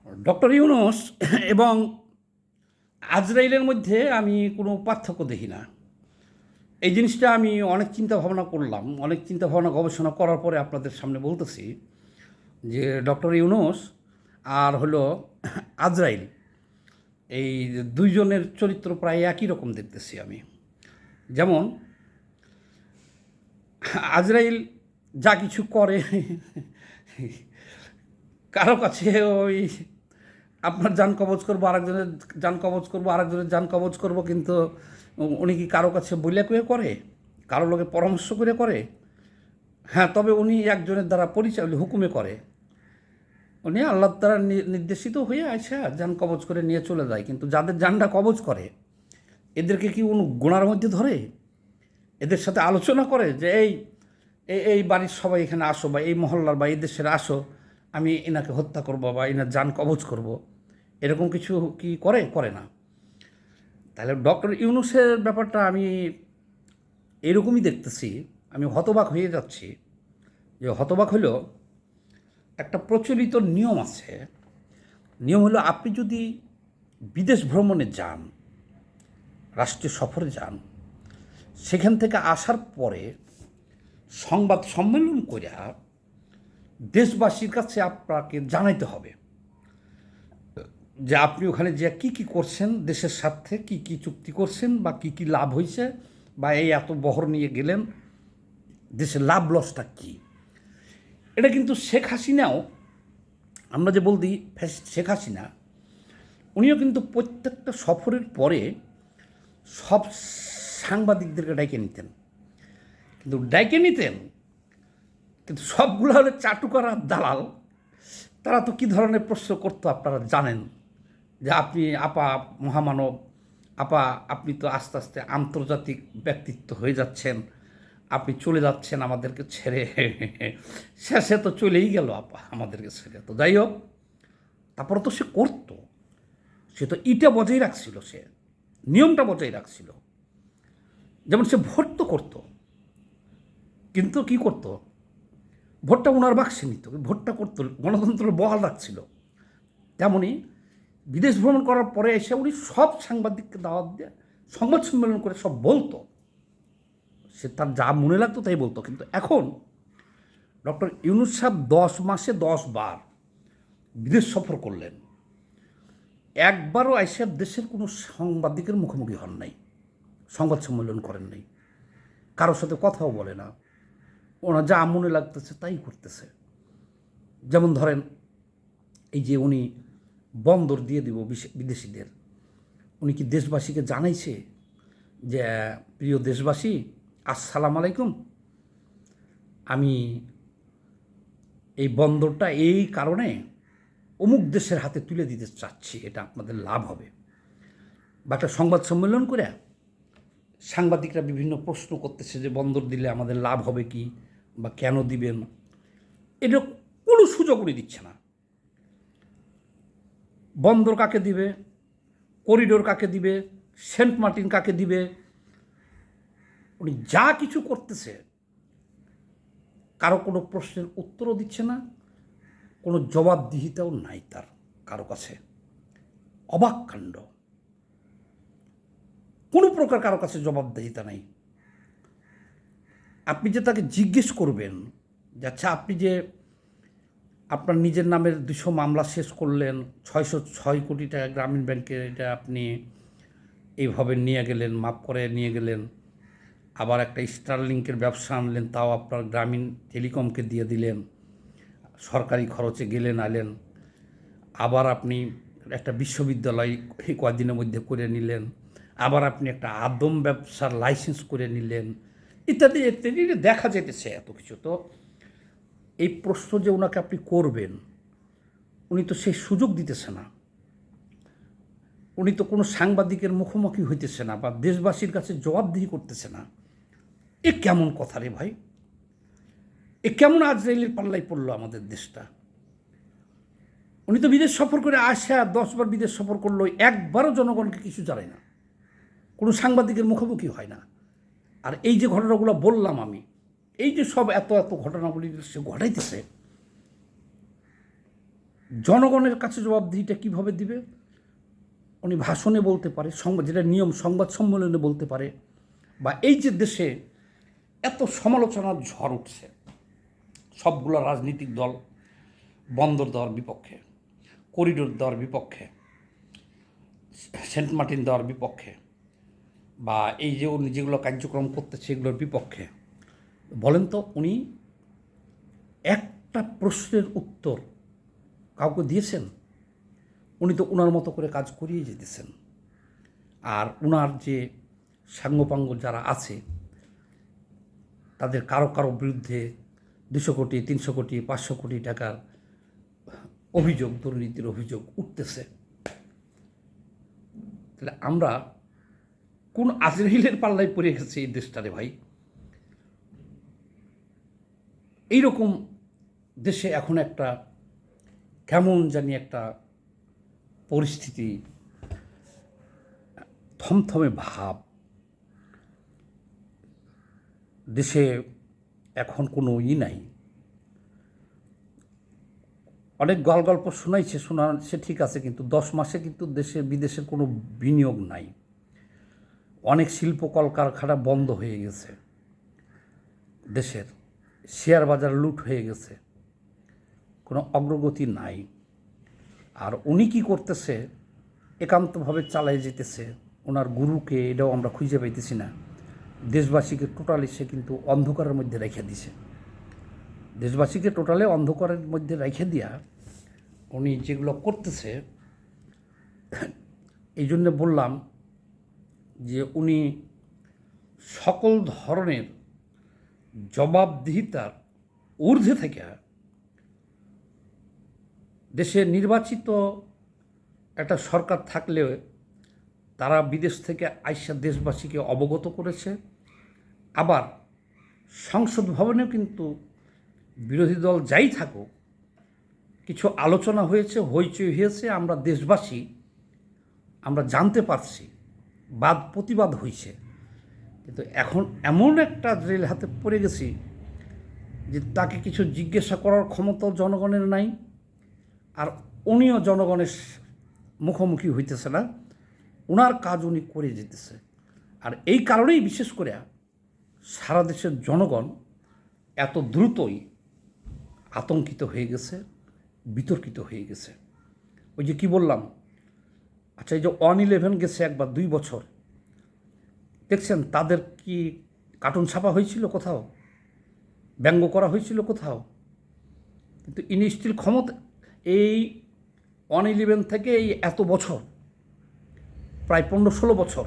Doctor Yunus এবং আজরাইলের মধ্যে আমি কোনো পার্থক্য দেখি না। এই জিনিসটা আমি অনেক চিন্তা ভাবনা করলাম, অনেক চিন্তা ভাবনা গবেষণা করার পরে আপনাদের সামনে বলতেছি যে ডক্টর ইউনূস আর হলো আজরাইল, এই দুইজনের চরিত্র প্রায় একই রকম দেখতেছি আমি। যেমন আজরাইল যা কিছু করে কারো কাছে ওই আপনার যান কবজ করবো, আরেকজনের যান কবজ করবো, আরেকজনের যান কবজ করবো, কিন্তু উনি কি কারো কাছে বইলা করে করে, কারো লোকে পরামর্শ করে করে? হ্যাঁ, তবে উনি একজনের দ্বারা পরিচালিত হুকুমে করে। উনি আল্লাহর দ্বারা নির্দেশিত হয়ে আসে যান কবজ করে নিয়ে চলে যায়, কিন্তু যাদের যানটা কবজ করে এদেরকে কি উনি গোনার মধ্যে ধরে? এদের সাথে আলোচনা করে যে এই এই বাড়ির সবাই এখানে আসো, বা এই মহল্লার বা এই দেশের আসো, আমি এনাকে হত্যা করবো বা এনার যান কবজ করব, এরকম কিছু কি করে? করে না। তাহলে ডক্টর ইউনূসের ব্যাপারটা আমি এরকমই দেখতেছি। আমি হতবাক হয়ে যাচ্ছি। যে হতবাক হলো, একটা প্রচলিত নিয়ম আছে। নিয়ম হলো, আপনি যদি বিদেশ ভ্রমণে যান, রাষ্ট্রীয় সফরে যান, সেখান থেকে আসার পরে সংবাদ সম্মেলন করে দেশবাসীর কাছে আপনাকে জানাইতে হবে যে আপনি ওখানে যে কী কী করছেন, দেশের স্বার্থে কী কী চুক্তি করছেন, বা কী কী লাভ হয়েছে, বা এই এত বহর নিয়ে গেলেন, দেশের লাভ লসটা কী। এটা কিন্তু শেখ হাসিনাও, আমরা যে বলছি শেখ হাসিনা, উনিও কিন্তু প্রত্যেকটা সফরের পরে সব সাংবাদিকদেরকে ডাইকে নিতেন। কিন্তু সবগুলো হলে চাটুকার দালাল। তারা তো কী ধরনের প্রশ্ন করতো আপনারা জানেন, যে আপনি আপা মহামানব, আপা আপনি তো আস্তে আস্তে আন্তর্জাতিক ব্যক্তিত্ব হয়ে যাচ্ছেন, আপনি চলে যাচ্ছেন আমাদেরকে ছেড়ে। শেষে তো চলেই গেল আপা আমাদেরকে ছেড়ে। তো যাই হোক, তারপরে তো সে করতো, সে তো ইটা বজায় রাখছিল, সে নিয়মটা বজায় রাখছিল। যেমন সে ভোট তো করতো, কিন্তু কি করতো, ভোটটা ওনার বাক্সে নিত, ভোটটা করতো, গণতন্ত্র বহাল রাখছিল। তেমনই বিদেশ ভ্রমণ করার পরে এসে উনি সব সাংবাদিককে দাওয়াত দিয়ে সংবাদ সম্মেলন করে সব বলতো, সে তার যা মনে লাগতো তাই বলতো। কিন্তু এখন ডক্টর ইউনূস সাহেব 10 মাসে 10 বার বিদেশ সফর করলেন, একবারও আইসা দেশের কোনো সাংবাদিকের মুখোমুখি হন নাই, সংবাদ সম্মেলন করেন নাই, কারোর সাথে কথাও বলে না, ওনার যা মনে লাগতেছে তাই করতেছে। যেমন ধরেন, এই যে উনি বন্দর দিয়ে দিব বিদেশিদের, উনি কি দেশবাসীকে জানাইছে যে প্রিয় দেশবাসী, আসসালামু আলাইকুম, আমি এই বন্দরটা এই কারণে অমুক দেশের হাতে তুলে দিতে চাচ্ছি, এটা আপনাদের লাভ হবে? বা একটা সংবাদ সম্মেলন করে সাংবাদিকরা বিভিন্ন প্রশ্ন করতেছে যে বন্দর দিলে আমাদের লাভ হবে কি, বা কেন দিবেন, এটা কোনো সুযোগ উনি দিচ্ছে না। বন্দর কাকে দিবে, করিডোর কাকে দিবে, সেন্ট মার্টিন কাকে দিবে, উনি যা কিছু করতেছে কারো কোনো প্রশ্নের উত্তরও দিচ্ছে না, কোনো জবাবদিহিতাও নাই তার কারো কাছে। অবাক কাণ্ড, কোনো প্রকার কারো কাছে জবাবদিহিতা নাই। আপনি যে তাকে জিজ্ঞেস করবেন যে আচ্ছা, আপনি যে আপনার নিজের নামের 200 মামলা শেষ করলেন, 606 কোটি টাকা গ্রামীণ ব্যাংকে, এটা আপনি এইভাবে নিয়ে গেলেন, মাপ করে নিয়ে গেলেন, আবার একটা স্টারলিংকের ব্যবসা আনলেন, তাও আপনার গ্রামীণ টেলিকমকে দিয়ে দিলেন, সরকারি খরচে গেলেন আলেন, আবার আপনি একটা বিশ্ববিদ্যালয় এই কয়েকদিনের মধ্যে করে নিলেন, আবার আপনি একটা আদম ব্যবসার লাইসেন্স করে নিলেন, ইত্যাদি ইত্যাদি দেখা যেতেছে এত কিছু। তো এই প্রশ্ন যে ওনাকে আপনি করবেন, উনি তো সেই সুযোগ দিতেছে না, উনি তো কোনো সাংবাদিকের মুখোমুখি হইতেছে না, বা দেশবাসীর কাছে জবাবদিহি করতেছে না। এ কেমন কথা রে ভাই, এ কেমন আজরাইলের পাল্লাই পড়লো আমাদের দেশটা। উনি তো বিদেশ সফর করে আসা 10 বার বিদেশ সফর করলো, একবারও জনগণকে কিছু জানায় না, কোনো সাংবাদিকের মুখোমুখি হয় না। আর এই যে ঘটনাগুলো বললাম আমি, এই যে সব এত এত ঘটনাগুলি সে ঘটাইতেছে, জনগণের কাছে জবাবদিহিটা কীভাবে দিবে? উনি ভাষণে বলতে পারে, যেটা নিয়ম সংবাদ সম্মেলনে বলতে পারে, বা এই যে দেশে এত সমালোচনার ঝড় উঠছে, সবগুলো রাজনৈতিক দল বন্দর দেওয়ার বিপক্ষে, করিডোর দেওয়ার বিপক্ষে, সেন্ট মার্টিন দেওয়ার বিপক্ষে, বা এই যে উনি যেগুলো কার্যক্রম করতেছে এগুলোর বিপক্ষে, বলেন তো উনি একটা প্রশ্নের উত্তর কাউকে দিয়েছেন? উনি তো ওনার মতো করে কাজ করিয়ে যেতেছেন। আর ওনার যে সাঙ্গপাঙ্গ যারা আছে তাদের কারো কারো বিরুদ্ধে 200 কোটি 300 কোটি 500 কোটি টাকার অভিযোগ, দুর্নীতির অভিযোগ উঠতেছে। তাহলে আমরা কোন আজরাইলের পাল্লায় পড়ে গেছে এই দেশটারে ভাই? এইরকম দেশে এখন একটা কেমন জানি একটা পরিস্থিতি, থমথমে ভাব। দেশে এখন কোনো নাই। অনেক গল্প শোনাচ্ছে ঠিক আছে, কিন্তু 10 মাসে কিন্তু দেশে বিদেশের কোনো বিনিয়োগ নাই। অনেক শিল্প কলকারখানা বন্ধ হয়ে গেছে, দেশের শেয়ার বাজার লুট হয়ে গেছে, কোনো অগ্রগতি নাই। আর উনি কী করতেছে? একান্তভাবে চালাই যেতেছে। ওনার গুরুকে এটাও আমরা খুঁজে পাইতেছি না। দেশবাসীকে টোটালি সে কিন্তু অন্ধকারের মধ্যে রেখে দিছে। দেশবাসীকে টোটালে অন্ধকারের মধ্যে রেখে দিয়া উনি যেগুলো করতেছে, এই জন্যে বললাম যে উনি সকল ধরনের জবাবদিহিতার ঊর্ধ্বে থেকে দেশের নির্বাচিত একটা সরকার থাকলেও তারা বিদেশ থেকে আইসা দেশবাসীকে অবগত করেছে। আবার সংসদ ভবনেও কিন্তু বিরোধী দল যাই থাকুক, কিছু আলোচনা হয়েছে, হইচই হয়েছে, আমরা দেশবাসী আমরা জানতে পারছি, বাদ প্রতিবাদ হয়েছে। কিন্তু এখন এমন একটা জেল হাতে পড়ে গেছি যে তাকে কিছু জিজ্ঞাসা করার ক্ষমতাও জনগণের নাই, আর উনিও জনগণের মুখোমুখি হইতেছে না। ওনার কাজ উনি করে যেতেছে। আর এই কারণেই বিশেষ করে সারা দেশের জনগণ এত দ্রুতই আতঙ্কিত হয়ে গেছে, বিতর্কিত হয়ে গেছে। ওই যে কি বললাম, আচ্ছা এই যে 111 গেছে একবার 2 বছর, দেখছেন তাদের কি কার্টুন ছাপা হয়েছিল কোথাও? ব্যঙ্গ করা হয়েছিল কোথাও? কিন্তু ইনি স্টিল ক্ষমতা, এই 111 থেকে এই এত বছর, প্রায় 15-16 বছর,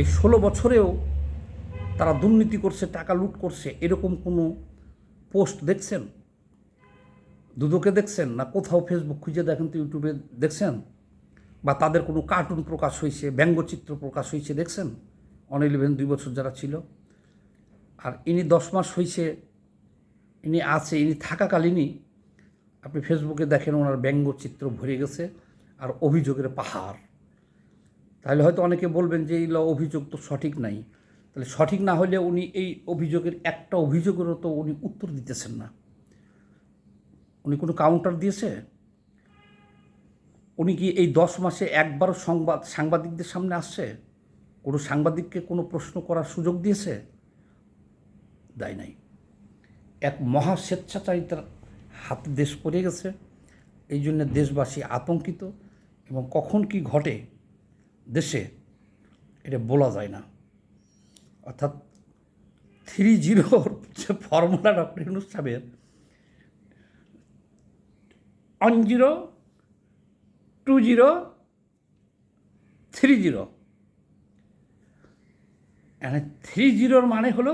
এই 16 বছরেও তারা দুর্নীতি করছে, টাকা লুট করছে, এরকম কোনো পোস্ট দেখছেন? দুদকে দেখছেন? না কোথাও ফেসবুক খুঁজে দেখেন তো, ইউটিউবে দেখছেন? বা তাদের কোনো কার্টুন প্রকাশ হয়েছে, ব্যঙ্গচিত্র প্রকাশ হয়েছে দেখছেন? 111 2 বছর যারা ছিল। আর ইনি 10 মাস হয়েছে ইনি আছে, ইনি থাকাকালীনই আপনি ফেসবুকে দেখেন ওনার ব্যঙ্গচিত্র ভরে গেছে আর অভিযোগের পাহাড়। তাহলে হয়তো অনেকে বলবেন যে এই অভিযোগ তো সঠিক নাই। তাহলে সঠিক না হলে উনি এই অভিযোগের একটা অভিযোগেরও তো উনি উত্তর দিতেছেন না। উনি কোনো কাউন্টার দিয়েছে? উনি কি এই 10 মাসে একবারও সাংবাদিকদের সামনে আসছে? কোনো সাংবাদিককে কোনো প্রশ্ন করার সুযোগ দিয়েছে? দেয় নাই। এক মহা স্বেচ্ছাচারিতার হাতে দেশ পড়ে গেছে। এই জন্য দেশবাসী আতঙ্কিত, এবং কখন কি ঘটে দেশে এটা বলা যায় না। অর্থাৎ 3-0 যে ফর্মুলা ডক্টর ইউনূস সাহেবের, 10 20 30, মানে 30 মানে হলো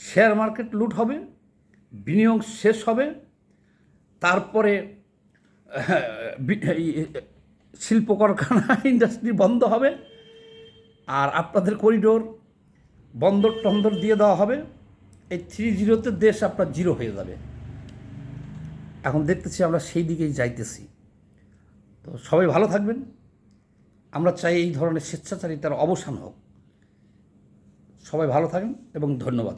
শেয়ার মার্কেট লুট হবে, বিনিয়োগ শেষ হবে, তারপরে শিল্প কারখানা ইন্ডাস্ট্রি বন্ধ হবে, আর আপনাদের করিডোর বন্দর টন্দর দিয়ে দেওয়া হবে। এই 30তে দেশ আপনার 0 হয়ে যাবে। এখন দেখতেছি আমরা সেই দিকেই যাইতেছি। তো সবাই ভালো থাকবেন। আমরা চাই এই ধরনের স্বেচ্ছাচারিতার অবসান হোক। সবাই ভালো থাকেন এবং ধন্যবাদ।